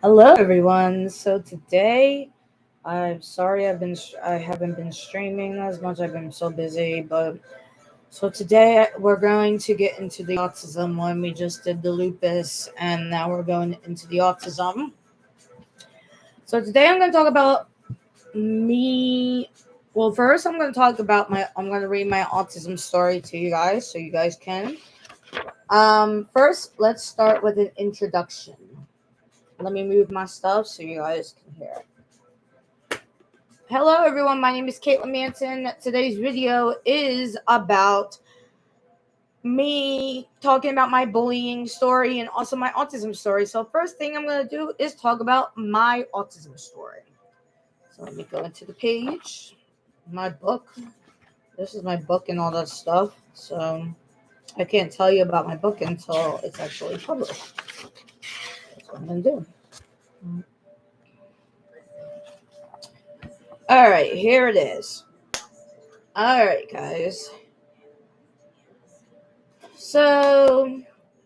Hello, everyone. So today, I'm sorry I haven't been streaming as much. I've been so busy, but so today we're going to get into the autism one. We just did the lupus, and now we're going into the autism. So today I'm going to talk about me. Well, first I'm going to talk about I'm going to read my autism story to you guys, so you guys can. First, let's start with an introduction. Let me move my stuff so you guys can hear it. Hello, everyone. My name is Kaitlin Manson. Today's video is about me talking about my bullying story and also my autism story. So, first thing I'm going to do is talk about my autism story. So, let me go into the page, my book. This is my book and all that stuff. So, I can't tell you about my book until it's actually published. That's what I'm going to do. All right, here it is. All right, guys. So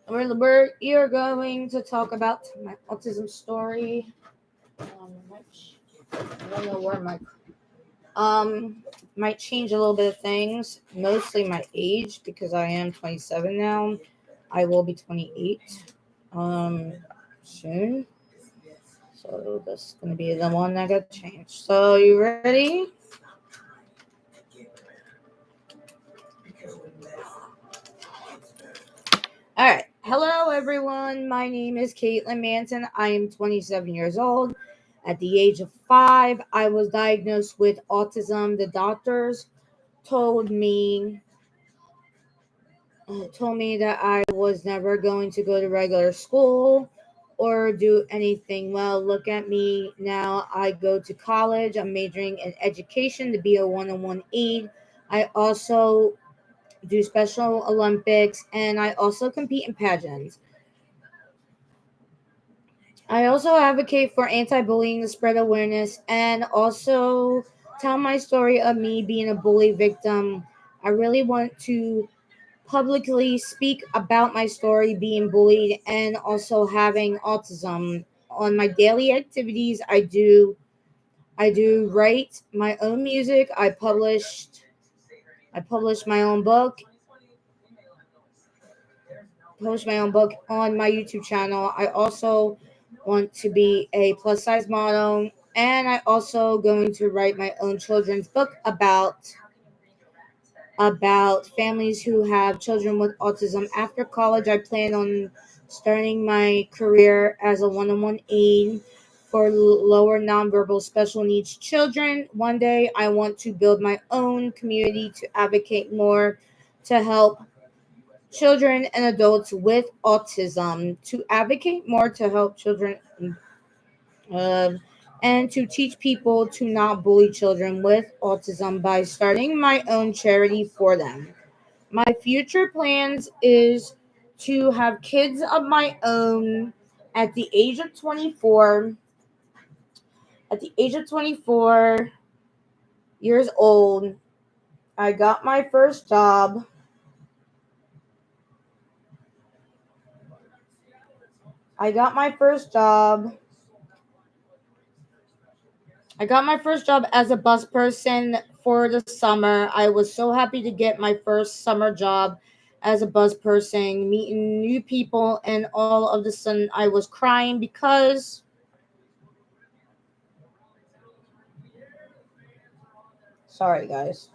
you're going to talk about my autism story. I don't know where my might change a little bit of things. Mostly my age because I am 27 now. I will be 28 soon. So that's gonna be the one that got changed. So you ready? All right. Hello, everyone. My name is Kaitlin Manson. I am 27 years old. At the age of 5, I was diagnosed with autism. The doctors told me that I was never going to go to regular school or do anything well. Look at me now. I go to college. I'm majoring in education to be a one-on-one aide. I also do Special Olympics, and I also compete in pageants. I also advocate for anti-bullying to spread awareness and also tell my story of me being a bully victim. I really want to publicly speak about my story being bullied and also having autism. On my daily activities, I do write my own music. I published my own book. Post my own book on my YouTube channel. I also want to be a plus size model, and I also going to write my own children's book about families who have children with autism. After college, I plan on starting my career as a one-on-one aide for lower nonverbal special needs children. One day, I want to build my own community to advocate more to help children and adults with autism, to advocate more to help children um, and to teach people to not bully children with autism by starting my own charity for them. My future plans is to have kids of my own at the age of 24. At the age of 24 years old, I got my first job. I got my first job I got my first job as a bus person for the summer. I was so happy to get my first summer job as a bus person, meeting new people, and all of the sudden I was crying because sorry guys.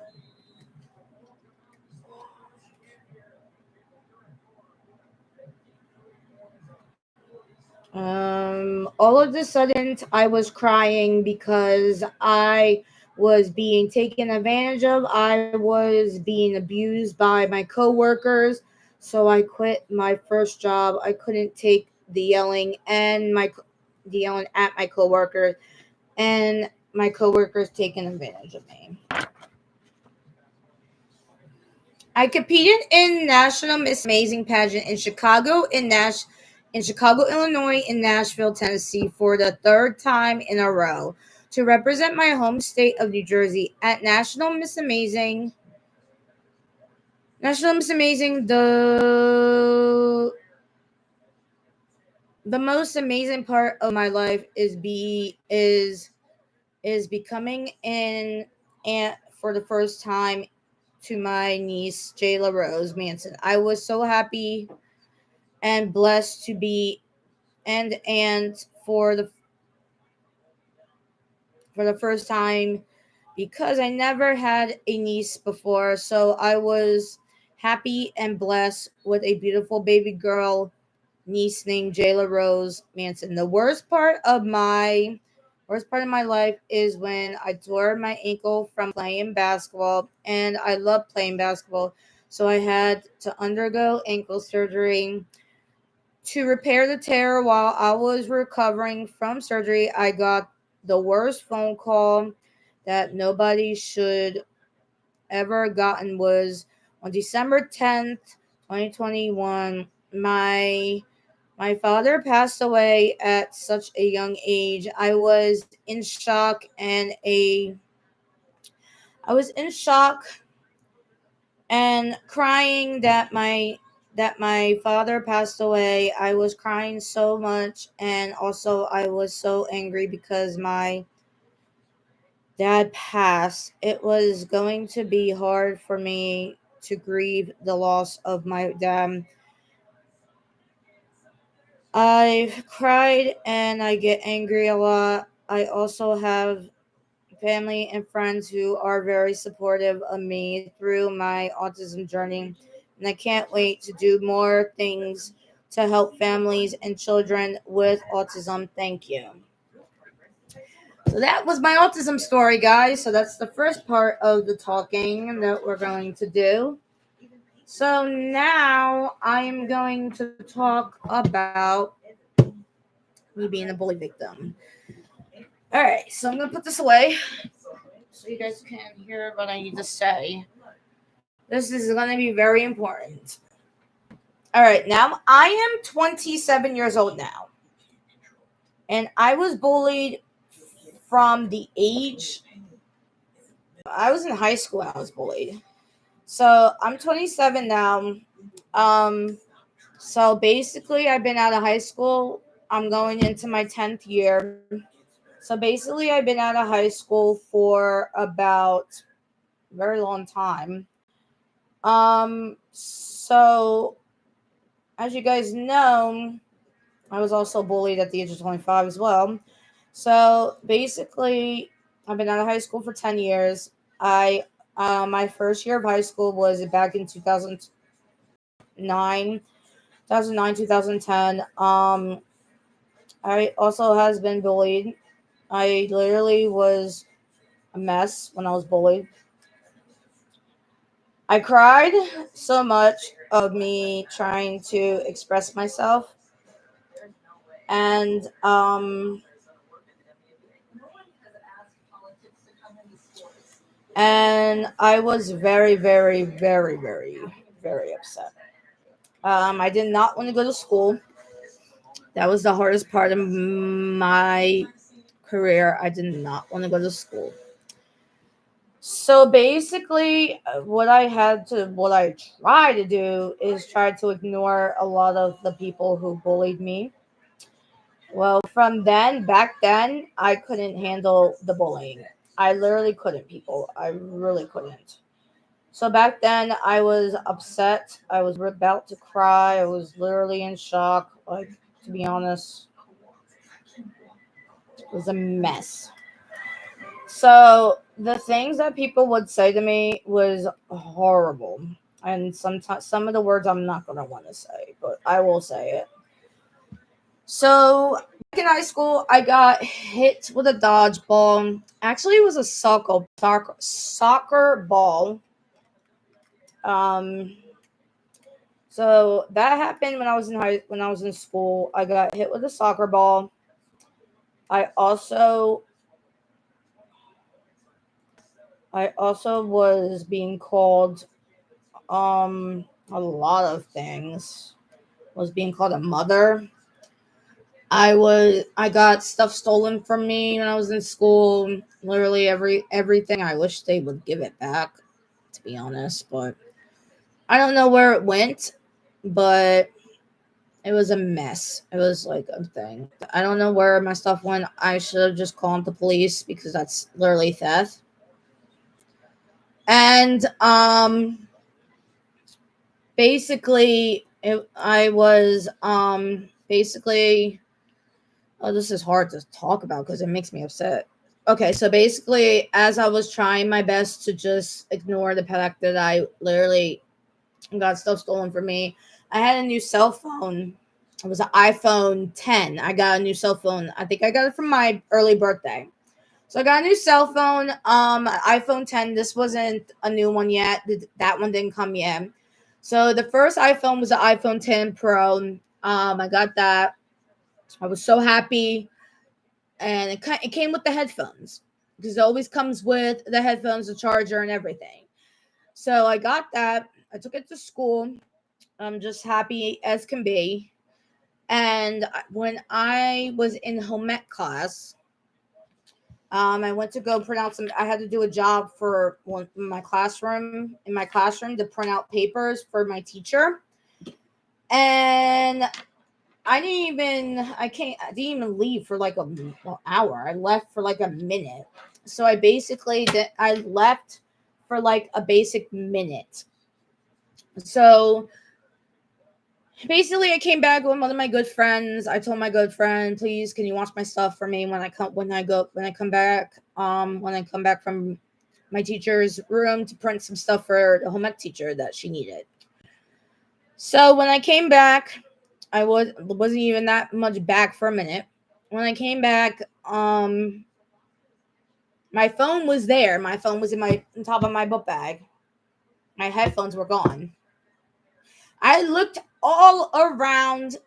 All of the sudden I was crying because I was being taken advantage of. I was being abused by my coworkers. So I quit my first job. I couldn't take the yelling and the yelling at my coworkers and my coworkers taking advantage of me. I competed in National Miss Amazing pageant in Chicago, Illinois, and Nashville, Tennessee for the third time in a row to represent my home state of New Jersey at National Miss Amazing. the most amazing part of my life is becoming an aunt for the first time to my niece Jayla Rose Manson. I was so happy and blessed to be an aunt for the first time because I never had a niece before. So I was happy and blessed with a beautiful baby girl niece named Jayla Rose Manson. The worst part of my life is when I tore my ankle from playing basketball, and I love playing basketball. So I had to undergo ankle surgery to repair the tear. While I was recovering from surgery, I got the worst phone call that nobody should ever gotten was on December 10th, 2021. My father passed away at such a young age. I was in shock and crying that my father passed away. I was crying so much, and also I was so angry because my dad passed. It was going to be hard for me to grieve the loss of my dad. I've cried and I get angry a lot. I also have family and friends who are very supportive of me through my autism journey. And I can't wait to do more things to help families and children with autism. Thank you. So that was my autism story, guys. So that's the first part of the talking that we're going to do. So now I am going to talk about me being a bully victim. All right, so I'm going to put this away so you guys can hear what I need to say. This is going to be very important. All right, now I am 27 years old now, and I was bullied from the age I was in high school. I was bullied. So I'm 27 now. Um, so basically, I've been out of high school. I'm going into my 10th year. So basically, I've been out of high school for about a very long time. So as you guys know, I was also bullied at the age of 25 as well. So basically, I've been out of high school for 10 years. My first year of high school was back in 2009, 2010. I also has been bullied. I literally was a mess when I was bullied. I cried so much of me trying to express myself, and I was very, very, very, very, very upset. I did not want to go to school. That was the hardest part of my career. I did not want to go to school. So basically, what I try to do is try to ignore a lot of the people who bullied me. Well, back then, I couldn't handle the bullying. I literally couldn't, people. I really couldn't. So back then, I was upset. I was about to cry. I was literally in shock. Like, to be honest, it was a mess. So the things that people would say to me was horrible. And sometimes some of the words I'm not gonna want to say, but I will say it. So back in high school, I got hit with a dodgeball. Actually, it was a soccer ball. Um, so that happened when I was in school. I got hit with a soccer ball. I also I also was being called a lot of things. Was being called a mother. I got stuff stolen from me when I was in school. Literally everything. I wish they would give it back, to be honest, but I don't know where it went, but It was a mess. It was like a thing. I don't know where my stuff went. I should have just called the police because that's literally theft. And basically I was basically, oh, this is hard to talk about because it makes me upset. Okay, so basically, as I was trying my best to just ignore the fact that I literally got stuff stolen from me, I had a new cell phone. It was an iPhone 10. I got a new cell phone. I think I got it from my early birthday. So I got a new cell phone, iPhone 10. This wasn't a new one yet. That one didn't come yet. So the first iPhone was the iPhone 10 Pro. I got that. I was so happy, and it came with the headphones because it always comes with the headphones, the charger, and everything. So I got that. I took it to school. I'm just happy as can be. And when I was in home ec class, I went to go print out some. I had to do a job for one in my classroom. In my classroom, to print out papers for my teacher, and I didn't even leave for like an hour. I left for like a minute. So I left for like a basic minute. So basically I came back with one of my good friends. I told my good friend, please, can you watch my stuff for me when I come back? When I come back from my teacher's room to print some stuff for the home ec teacher that she needed. So when I came back, wasn't even that much back for a minute. When I came back, my phone was there. My phone was on top of my book bag. My headphones were gone. I looked all around.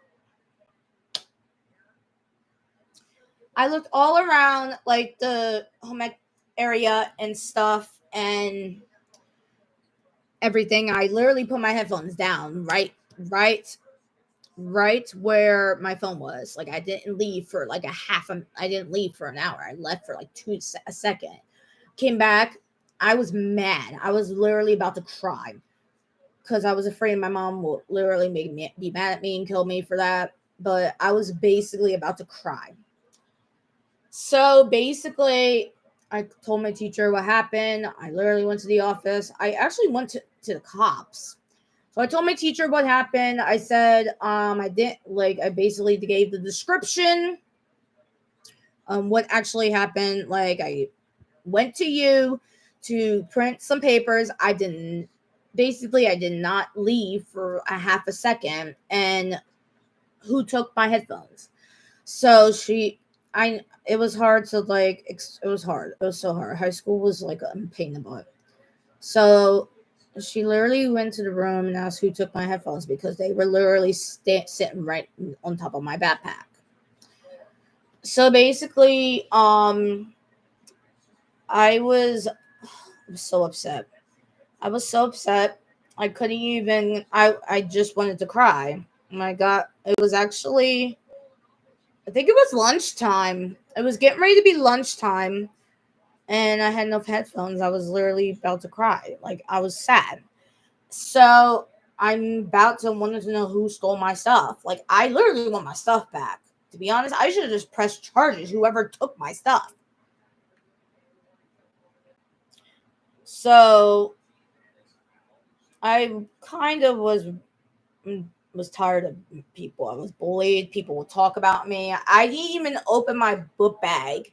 I looked all around like the home ec area and stuff and everything. I literally put my headphones down right right where my phone was. Like I didn't leave for like I didn't leave for an hour. I left for like a second. Came back. I was mad. I was literally about to cry because I was afraid my mom would literally make me be mad at me and kill me for that. But I was basically about to cry. So basically, I told my teacher what happened. I literally went to the office. I actually went to the cops. So I told my teacher what happened. I said, I didn't like, I basically gave the description, what actually happened. Like, I went to you to print some papers. I did not leave for a half a second. And who took my headphones? So it was hard to like, it was hard. It was so hard. High school was like a pain in the butt. So she literally went to the room and asked who took my headphones because they were literally sitting right on top of my backpack. So basically, I was, so upset. I was so upset. I couldn't even. I just wanted to cry. My God, it was actually. I think it was lunchtime. It was getting ready to be lunchtime, and I had no headphones. I was literally about to cry. Like I was sad. So I'm about to wanted to know who stole my stuff. Like I literally want my stuff back. To be honest, I should have just pressed charges. Whoever took my stuff. So I kind of was tired of people. I was bullied. People would talk about me. I didn't even open my book bag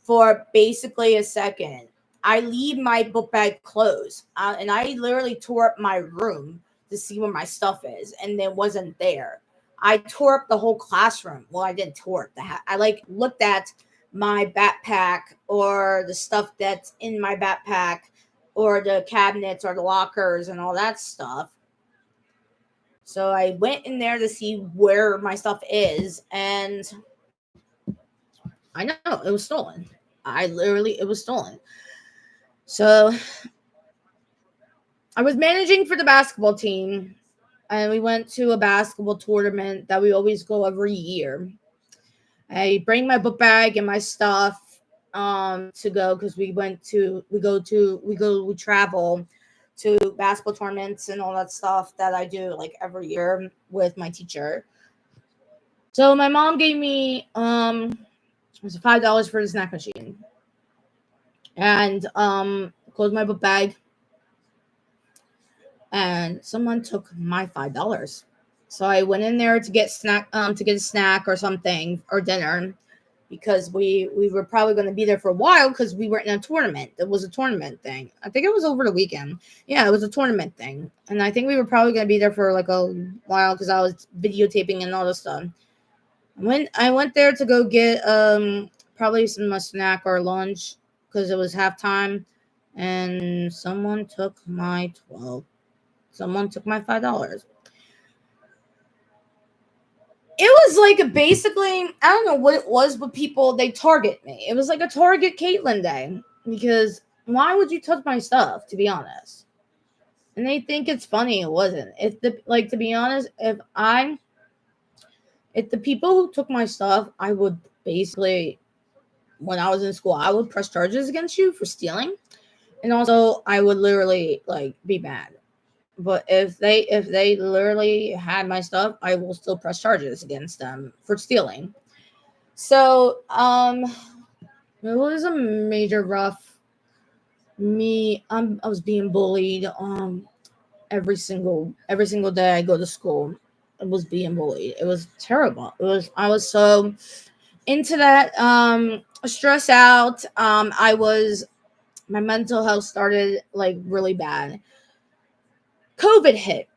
for basically a second. I leave my book bag closed, and I literally tore up my room to see where my stuff is, and it wasn't there. I tore up the whole classroom. Well, I didn't tore up I like looked at my backpack or the stuff that's in my backpack or the cabinets or the lockers and all that stuff. So I went in there to see where my stuff is, and I know it was stolen. It was stolen. So I was managing for the basketball team, and we went to a basketball tournament that we always go every year. I bring my book bag and my stuff to go because we travel to basketball tournaments and all that stuff that I do like every year with my teacher. So my mom gave me it was $5 for the snack machine, and closed my book bag, and someone took my $5. So I went in there to get a snack or something or dinner, because we were probably going to be there for a while because we were in a tournament. It was a tournament thing. I think it was over the weekend. Yeah, it was a tournament thing, and I think we were probably going to be there for like a while because I was videotaping and all this stuff. When I went there to go get probably some snack or lunch because it was halftime, and someone took my $5. It was like basically, I don't know what it was, but people, they target me. It was like a target Kaitlin day, because why would you touch my stuff, to be honest? And they think it's funny. It wasn't. If the like to be honest, if the people who took my stuff, I would basically, when I was in school, I would press charges against you for stealing, and also I would literally like be mad. But if they literally had my stuff, I will still press charges against them for stealing. So it was a major rough. I was being bullied. Every single day I go to school, I was being bullied. It was terrible. I was so into that. Stress out. My mental health started like really bad. COVID hit.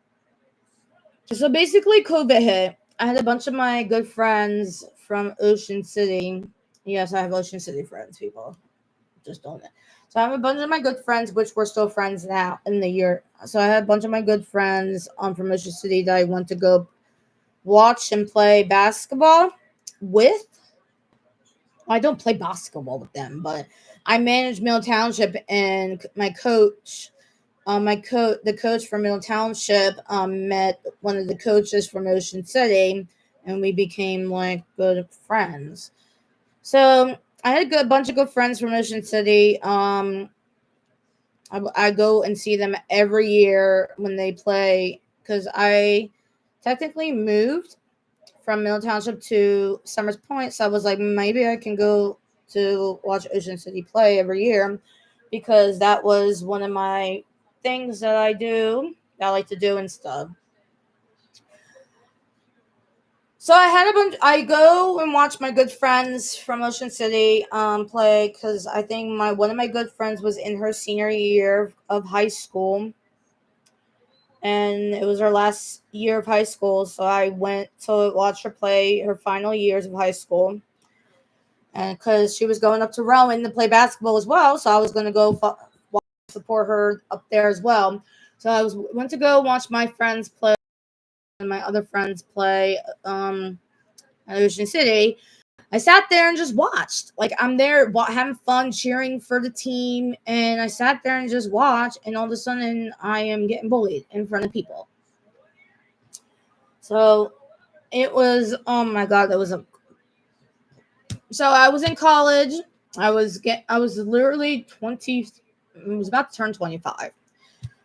So basically, COVID hit. I had a bunch of my good friends from Ocean City. Yes, I have Ocean City friends, people. Just don't know. So I have a bunch of my good friends, which we're still friends now in the year. So I had a bunch of my good friends from Ocean City that I went to go watch and play basketball with. Well, I don't play basketball with them, but I manage Mill Township, and the coach from Middle Township met one of the coaches from Ocean City, and we became like good friends. So I had a good bunch of good friends from Ocean City. I go and see them every year when they play, because I technically moved from Middle Township to Summers Point. So I was like, maybe I can go to watch Ocean City play every year, because that was one of my things that I like to do and stuff. So I go and watch my good friends from Ocean City play, because I think my one of my good friends was in her senior year of high school, and it was her last year of high school. So I went to watch her play her final years of high school, and because she was going up to Rowan to play basketball as well, so I was going to go support her up there as well. So went to go watch my friends play and my other friends play at Ocean City. I sat there and just watched. Like, I'm there having fun, cheering for the team, and I sat there and just watched. And all of a sudden, I am getting bullied in front of people. So it was, oh my god, that was a. So I was in college. I was literally 20. I was about to turn 25.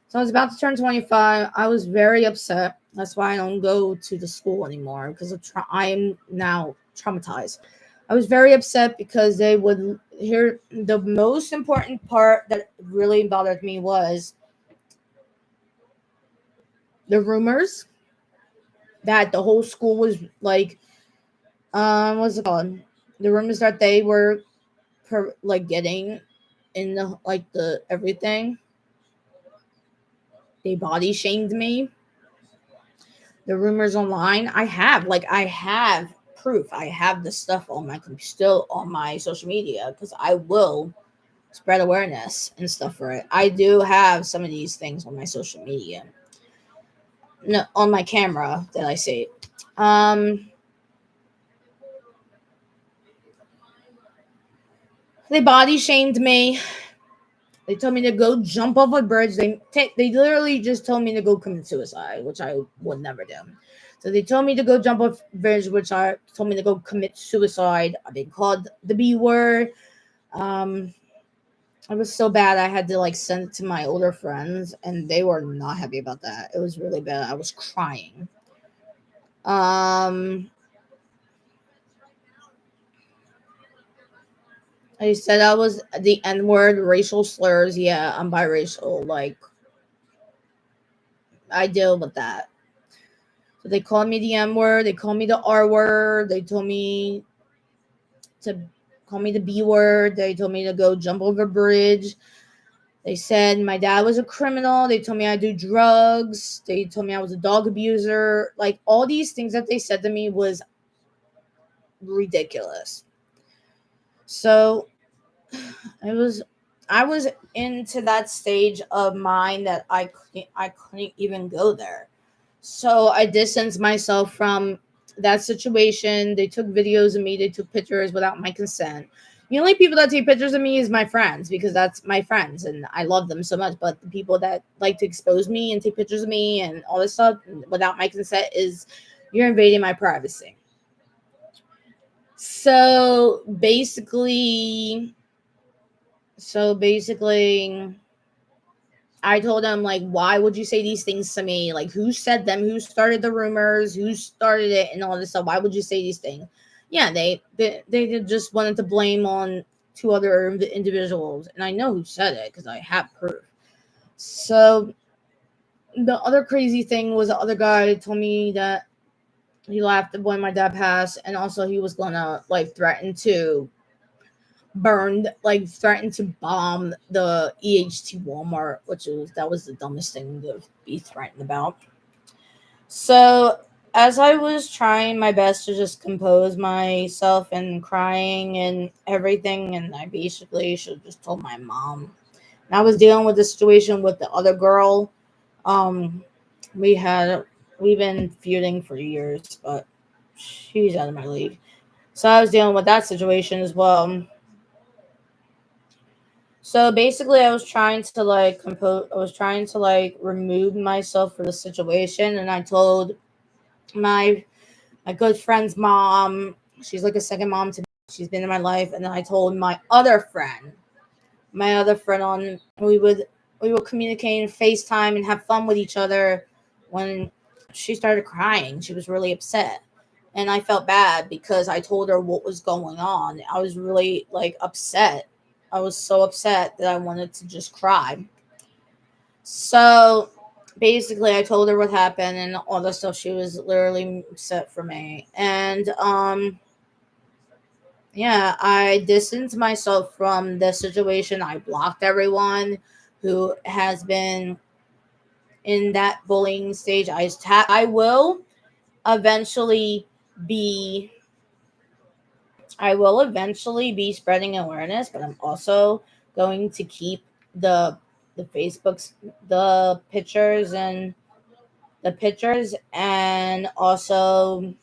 So I was about to turn 25. I was very upset. That's why I don't go to the school anymore, because I am now traumatized. I was very upset because they would hear the most important part that really bothered me was the rumors that the whole school was like, what's it called? The rumors that they were like getting in the like the everything. They body shamed me. The rumors online. I have proof. I have the stuff on my still on my social media, because I will spread awareness and stuff for it. I do have some of these things on my social media. No, on my camera that I see. Um, they body shamed me. They told me to go jump off a bridge. They literally just told me to go commit suicide, which I would never do. So they told me to go jump off a bridge, which I told me to go commit suicide. I've been called the B word. Um, it was so bad. I had to like send it to my older friends, and they were not happy about that. It was really bad. I was crying. Um, They said I was the N word, racial slurs. Yeah, I'm biracial. Like, I deal with that. So they called me the N word. They called me the R word. They told me to call me the B word. They told me to go jump over a bridge. They said my dad was a criminal. They told me I do drugs. They told me I was a dog abuser. Like, all these things that they said to me was ridiculous. So it was I was into that stage of mind that I couldn't even go there. So I distanced myself from that situation. They took videos of me, they took pictures without my consent. The only people that take pictures of me is my friends, because that's my friends and I love them so much. But the people that like to expose me and take pictures of me and all this stuff without my consent is, you're invading my privacy. So basically, so basically, I told him, like, why would you say these things to me? Like, who said them? Who started the rumors? Who started it and all this stuff? Why would you say these things? Yeah, they just wanted to blame on two other individuals, and I know who said it because I have proof. So the other crazy thing was, the other guy told me that he laughed when my dad passed, and also he was gonna, like, threatened to bomb the EHT Walmart, that was the dumbest thing to be threatened about. So as I was trying my best to just compose myself and crying and everything, and I basically should have just told my mom. And I was dealing with the situation with the other girl. Um, we had we've been feuding for years, but she's out of my league. So I was dealing with that situation as well. So basically, I was trying to, like, compose. I was trying to, like, remove myself from the situation, and I told my my good friend's mom. She's like a second mom to me. She's been in my life, and then I told my other friend on we would communicate and FaceTime and have fun with each other. When she started crying, she was really upset, and I felt bad because I told her what was going on. I was really, like, upset. I was so upset that I wanted to just cry. So basically, I told her what happened and all the stuff. She was literally upset for me, and yeah, I distanced myself from the situation. I blocked everyone who has been in that bullying stage. I will eventually be spreading awareness, but I'm also going to keep the the Facebooks, the pictures and also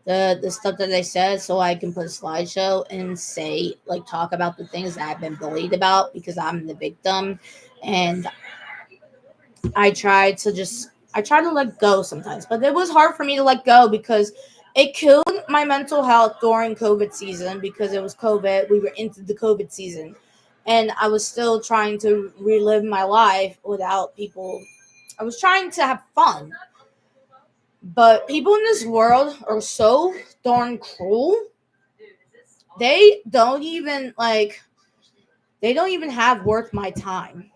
the stuff that I said, so I can put a slideshow and say, like, talk about the things that I've been bullied about, because I'm the victim. And I try to let go sometimes, but it was hard for me to let go because it killed my mental health during COVID season, because it was COVID. We were into the COVID season, and I was still trying to relive my life without people. I was trying to have fun, but people in this world are so darn cruel. They don't even like they don't even have worth my time.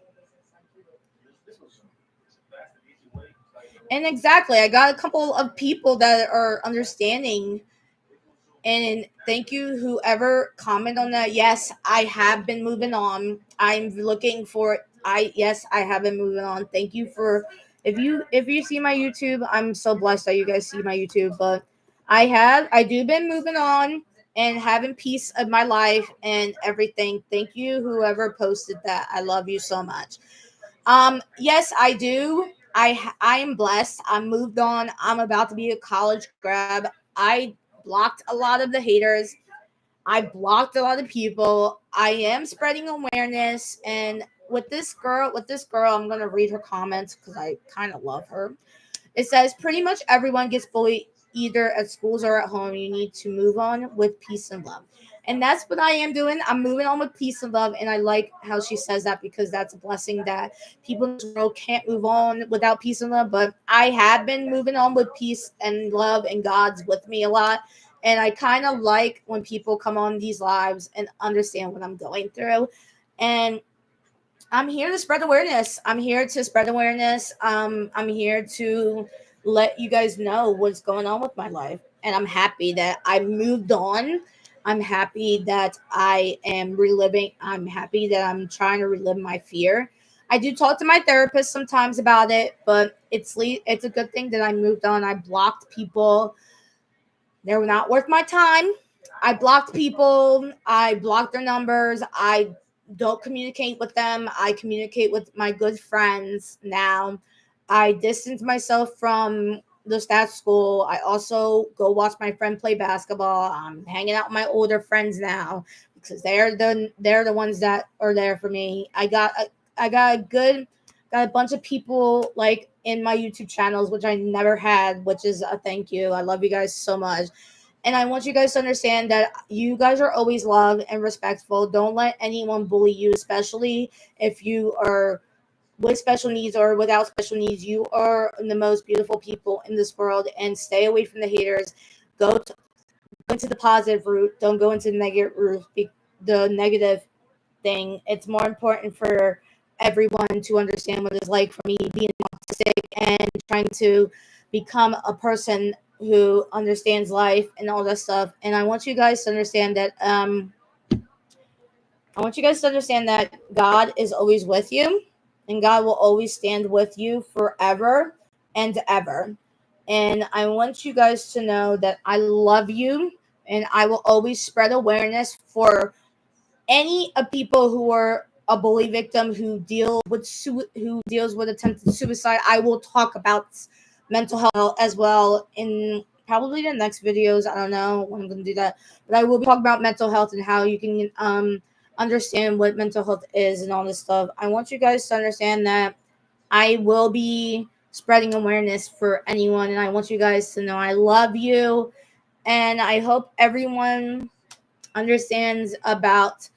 And exactly, I got a couple of people that are understanding. And thank you, whoever comment on that. Yes, I have been moving on. I'm looking for. I have been moving on. Thank you for, if you see my YouTube. I'm so blessed that you guys see my YouTube. But I do been moving on and having peace of my life and everything. Thank you, whoever posted that. I love you so much. Yes, I do. I am blessed. I'm moved on. I'm about to be a college grad. I blocked a lot of the haters. I blocked a lot of people. I am spreading awareness, and with this girl, I'm gonna read her comments because I kind of love her. It says pretty much everyone gets bullied either at schools or at home. You need to move on with peace and love. And that's what I am doing. I'm moving on with peace and love. And I like how she says that, because that's a blessing that people in this world can't move on without peace and love. But I have been moving on with peace and love, and God's with me a lot. And I kind of like when people come on these lives and understand what I'm going through. And I'm here to spread awareness. I'm here to spread awareness. I'm here to let you guys know what's going on with my life. And I'm happy that I moved on. I'm happy that I am reliving. I'm happy that I'm trying to relive my fear. I do talk to my therapist sometimes about it, but it's a good thing that I moved on. I blocked people. They were not worth my time. I blocked people. I blocked their numbers. I don't communicate with them. I communicate with my good friends now. I distance myself from the stats school. I also go watch my friend play basketball. I'm hanging out with my older friends now because they're the ones that are there for me. I got a good got a bunch of people like in my YouTube channels, which I never had, which is a thank you. I love you guys so much. And I want you guys to understand that you guys are always loved and respectful. Don't let anyone bully you, especially if you are with special needs or without special needs. You are the most beautiful people in this world, and stay away from the haters. Go, to, go into the positive route. Don't go into the negative route. The negative thing. It's more important for everyone to understand what it's like for me being autistic and trying to become a person who understands life and all that stuff. And I want you guys to understand that God is always with you, and God will always stand with you forever and ever. And I want you guys to know that I love you, and I will always spread awareness for any of people who are a bully victim who deals with attempted suicide. I will talk about mental health as well in probably the next videos. I don't know when I'm going to do that, but I will be talking about mental health and how you can understand what mental health is and all this stuff. I want you guys to understand that I will be spreading awareness for anyone, and I want you guys to know I love you, and I hope everyone understands about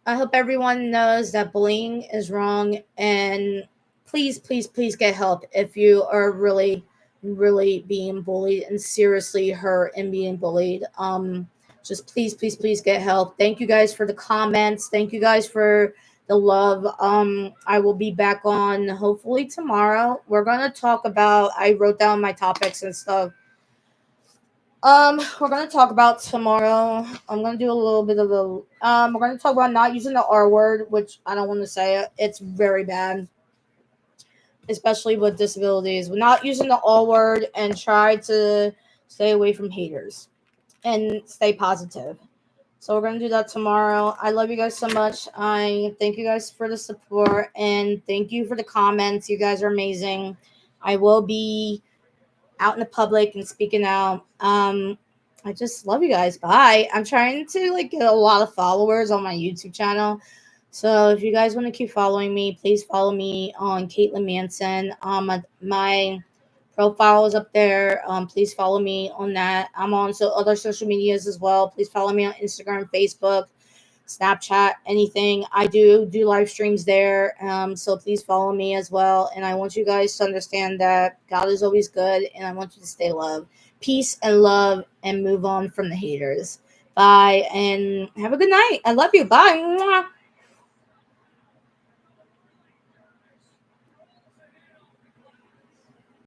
I hope everyone knows that bullying is wrong, and please, please, please get help if you are really, really being bullied and seriously hurt and being bullied. Just please, please, please get help. Thank you guys for the comments. Thank you guys for the love. I will be back on hopefully tomorrow. We're gonna talk about. I wrote down my topics and stuff. We're gonna talk about tomorrow. I'm gonna do a little bit of the. We're gonna talk about not using the R word, which I don't want to say it. It's very bad, especially with disabilities. We're not using the R word and try to stay away from haters and stay positive. So we're gonna do that tomorrow. I love you guys so much. I thank you guys for the support and thank you for the comments. You guys are amazing. I will be out in the public and speaking out. I just love you guys. Bye. I'm trying to like get a lot of followers on my YouTube channel. So if you guys want to keep following me, please follow me on Kaitlin Manson. My profile is up there. Please follow me on that. I'm on other social medias as well. Please follow me on Instagram, Facebook, Snapchat, anything. I do live streams there. So please follow me as well. And I want you guys to understand that God is always good, and I want you to stay loved. Peace and love, and move on from the haters. Bye, and have a good night. I love you. Bye. Mwah.